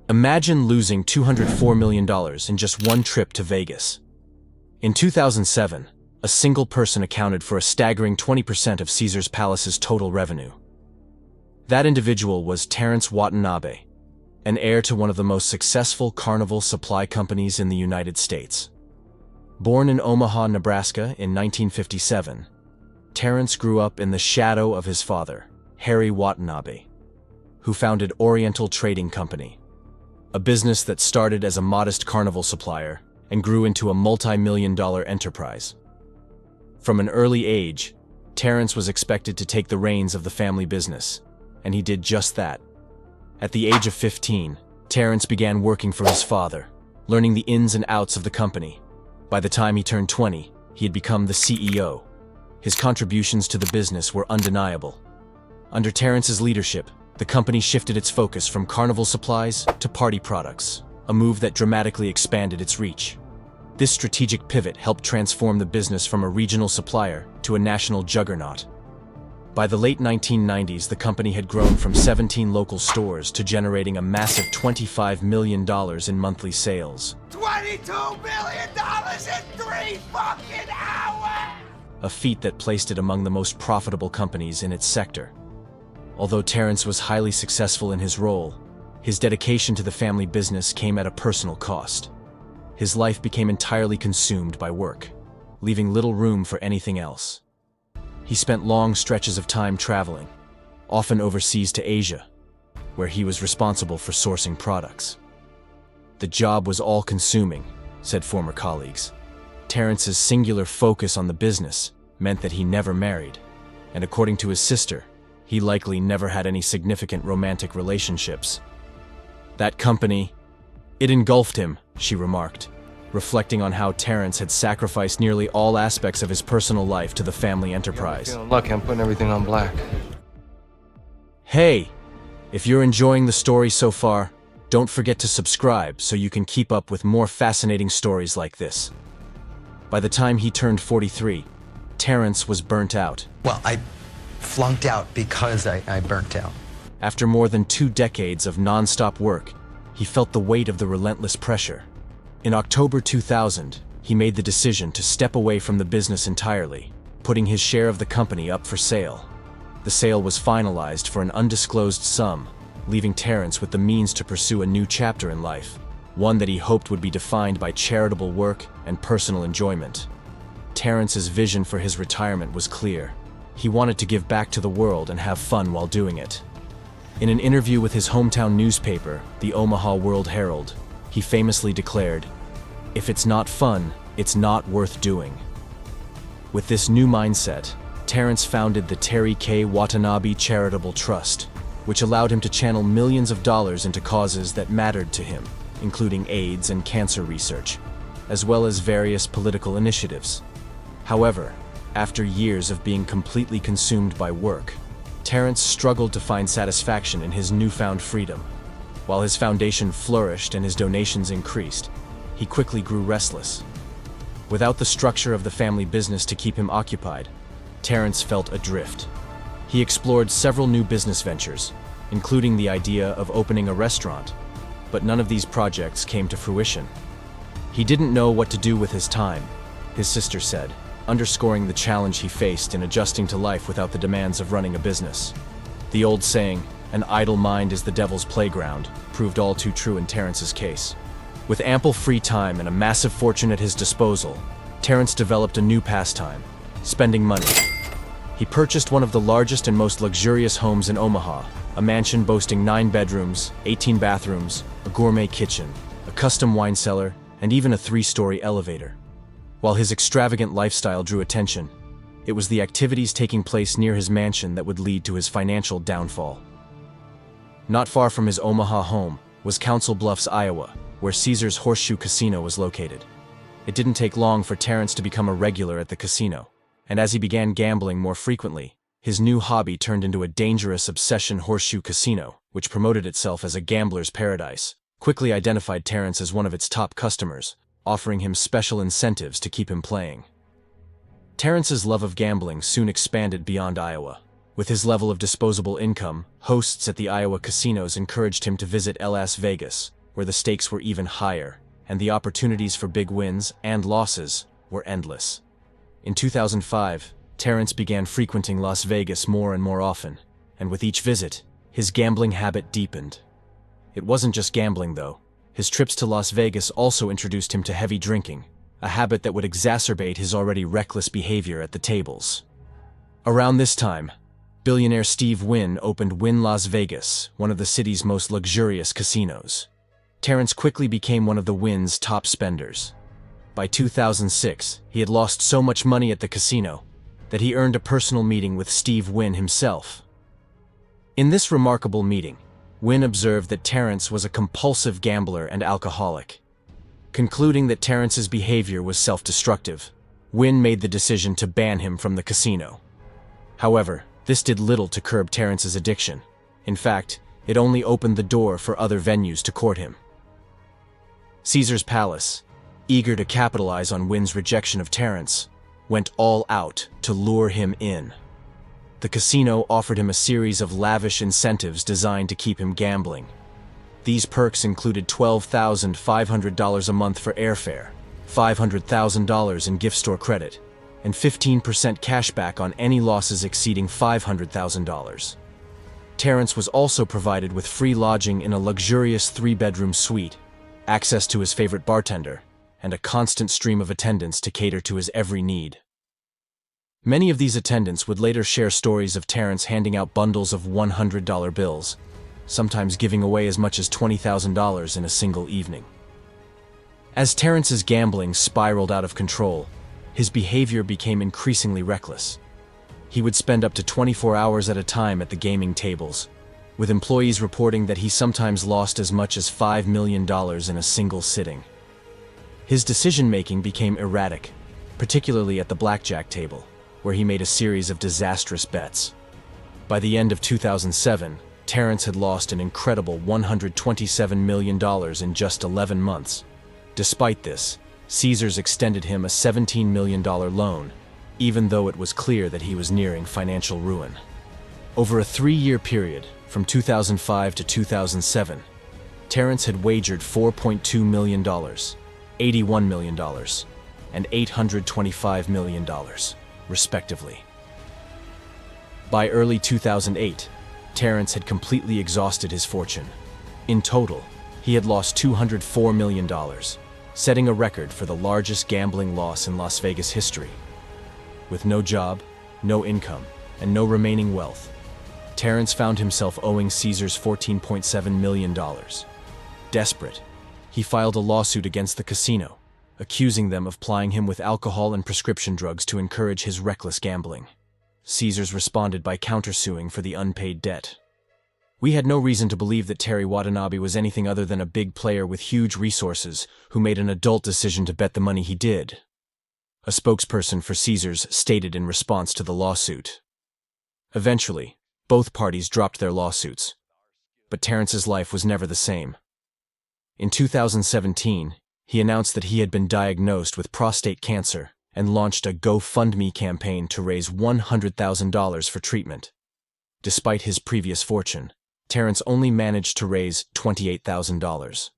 Imagine losing $204 million in just one trip to Vegas. In 2007, a single person accounted for a staggering 20% of Caesars Palace's total revenue. That individual was Terence Watanabe, an heir to one of the most successful carnival supply companies in the United States. Born in Omaha, Nebraska in 1957, Terence grew up in the shadow of his father, Heir Watanabe, who founded Oriental Trading Company, a business that started as a modest carnival supplier and grew into a multi-million-dollar enterprise. From an early age, Terence was expected to take the reins of the family business, and he did just that. At the age of 15, Terence began working for his father, learning the ins and outs of the company. By the time he turned 20, he had become the CEO. His contributions to the business were undeniable. Under Terence's leadership, the company shifted its focus from carnival supplies to party products, a move that dramatically expanded its reach. This strategic pivot helped transform the business from a regional supplier to a national juggernaut. By the late 1990s, the company had grown from 17 local stores to generating a massive $25 million in monthly sales. $22 million in 3 fucking hours! A feat that placed it among the most profitable companies in its sector. Although Terence was highly successful in his role, his dedication to the family business came at a personal cost. His life became entirely consumed by work, leaving little room for anything else. He spent long stretches of time traveling, often overseas to Asia, where he was responsible for sourcing products. The job was all-consuming, said former colleagues. Terence's singular focus on the business meant that he never married, and according to his sister, he likely never had any significant romantic relationships. That company, it engulfed him, she remarked, reflecting on how Terence had sacrificed nearly all aspects of his personal life to the family enterprise. Feeling lucky, I'm putting everything on black. Hey, if you're enjoying the story so far, don't forget to subscribe so you can keep up with more fascinating stories like this. By the time he turned 43, Terence was burnt out. Well, I flunked out because I burnt out. After more than 2 decades of non-stop work, he felt the weight of the relentless pressure. In October 2000, he made the decision to step away from the business entirely, putting his share of the company up for sale. The sale was finalized for an undisclosed sum, leaving Terence with the means to pursue a new chapter in life, one that he hoped would be defined by charitable work and personal enjoyment. Terence's vision for his retirement was clear. He wanted to give back to the world and have fun while doing it. In an interview with his hometown newspaper, the Omaha World-Herald, he famously declared, "If it's not fun, it's not worth doing." With this new mindset, Terence founded the Terry K. Watanabe Charitable Trust, which allowed him to channel millions of dollars into causes that mattered to him, including AIDS and cancer research, as well as various political initiatives. However, after years of being completely consumed by work, Terence struggled to find satisfaction in his newfound freedom. While his foundation flourished and his donations increased, he quickly grew restless. Without the structure of the family business to keep him occupied, Terence felt adrift. He explored several new business ventures, including the idea of opening a restaurant, but none of these projects came to fruition. He didn't know what to do with his time, his sister said, underscoring the challenge he faced in adjusting to life without the demands of running a business. The old saying, "An idle mind is the devil's playground," proved all too true in Terence's case. With ample free time and a massive fortune at his disposal, Terence developed a new pastime: spending money. He purchased one of the largest and most luxurious homes in Omaha, a mansion boasting 9 bedrooms, 18 bathrooms, a gourmet kitchen, a custom wine cellar, and even a 3-story elevator. While his extravagant lifestyle drew attention, it was the activities taking place near his mansion that would lead to his financial downfall. Not far from his Omaha home was Council Bluffs, Iowa, where Caesars Horseshoe Casino was located. It didn't take long for Terence to become a regular at the casino, and as he began gambling more frequently, his new hobby turned into a dangerous obsession. Horseshoe Casino, which promoted itself as a gambler's paradise, quickly identified Terence as one of its top customers, offering him special incentives to keep him playing. Terence's love of gambling soon expanded beyond Iowa. With his level of disposable income, hosts at the Iowa casinos encouraged him to visit Las Vegas, where the stakes were even higher, and the opportunities for big wins and losses were endless. In 2005, Terence began frequenting Las Vegas more and more often, and with each visit, his gambling habit deepened. It wasn't just gambling, though. His trips to Las Vegas also introduced him to heavy drinking, a habit that would exacerbate his already reckless behavior at the tables. Around this time, billionaire Steve Wynn opened Wynn Las Vegas, one of the city's most luxurious casinos. Terence quickly became one of the Wynn's top spenders. By 2006, he had lost so much money at the casino that he earned a personal meeting with Steve Wynn himself. In this remarkable meeting, Wynn observed that Terence was a compulsive gambler and alcoholic. Concluding that Terence's behavior was self-destructive, Wynn made the decision to ban him from the casino. However, this did little to curb Terence's addiction. In fact, it only opened the door for other venues to court him. Caesar's Palace, eager to capitalize on Wynn's rejection of Terence, went all out to lure him in. The casino offered him a series of lavish incentives designed to keep him gambling. These perks included $12,500 a month for airfare, $500,000 in gift store credit, and 15% cashback on any losses exceeding $500,000. Terence was also provided with free lodging in a luxurious 3-bedroom suite, access to his favorite bartender, and a constant stream of attendants to cater to his every need. Many of these attendants would later share stories of Terence handing out bundles of $100 bills, sometimes giving away as much as $20,000 in a single evening. As Terence's gambling spiraled out of control, his behavior became increasingly reckless. He would spend up to 24 hours at a time at the gaming tables, with employees reporting that he sometimes lost as much as $5 million in a single sitting. His decision-making became erratic, particularly at the blackjack table, where he made a series of disastrous bets. By the end of 2007, Terence had lost an incredible $127 million in just 11 months. Despite this, Caesars extended him a $17 million loan, even though it was clear that he was nearing financial ruin. Over a 3-year period, from 2005 to 2007, Terence had wagered $4.2 million, $81 million, and $825 million, respectively. By early 2008, Terence had completely exhausted his fortune. In total, he had lost $204 million, setting a record for the largest gambling loss in Las Vegas history. With no job, no income, and no remaining wealth, Terence found himself owing Caesars $14.7 million. Desperate, he filed a lawsuit against the casino, accusing them of plying him with alcohol and prescription drugs to encourage his reckless gambling. Caesars responded by countersuing for the unpaid debt. "We had no reason to believe that Terry Watanabe was anything other than a big player with huge resources who made an adult decision to bet the money he did," a spokesperson for Caesars stated in response to the lawsuit. Eventually, both parties dropped their lawsuits, but Terence's life was never the same. In 2017, he announced that he had been diagnosed with prostate cancer and launched a GoFundMe campaign to raise $100,000 for treatment. Despite his previous fortune, Terence only managed to raise $28,000.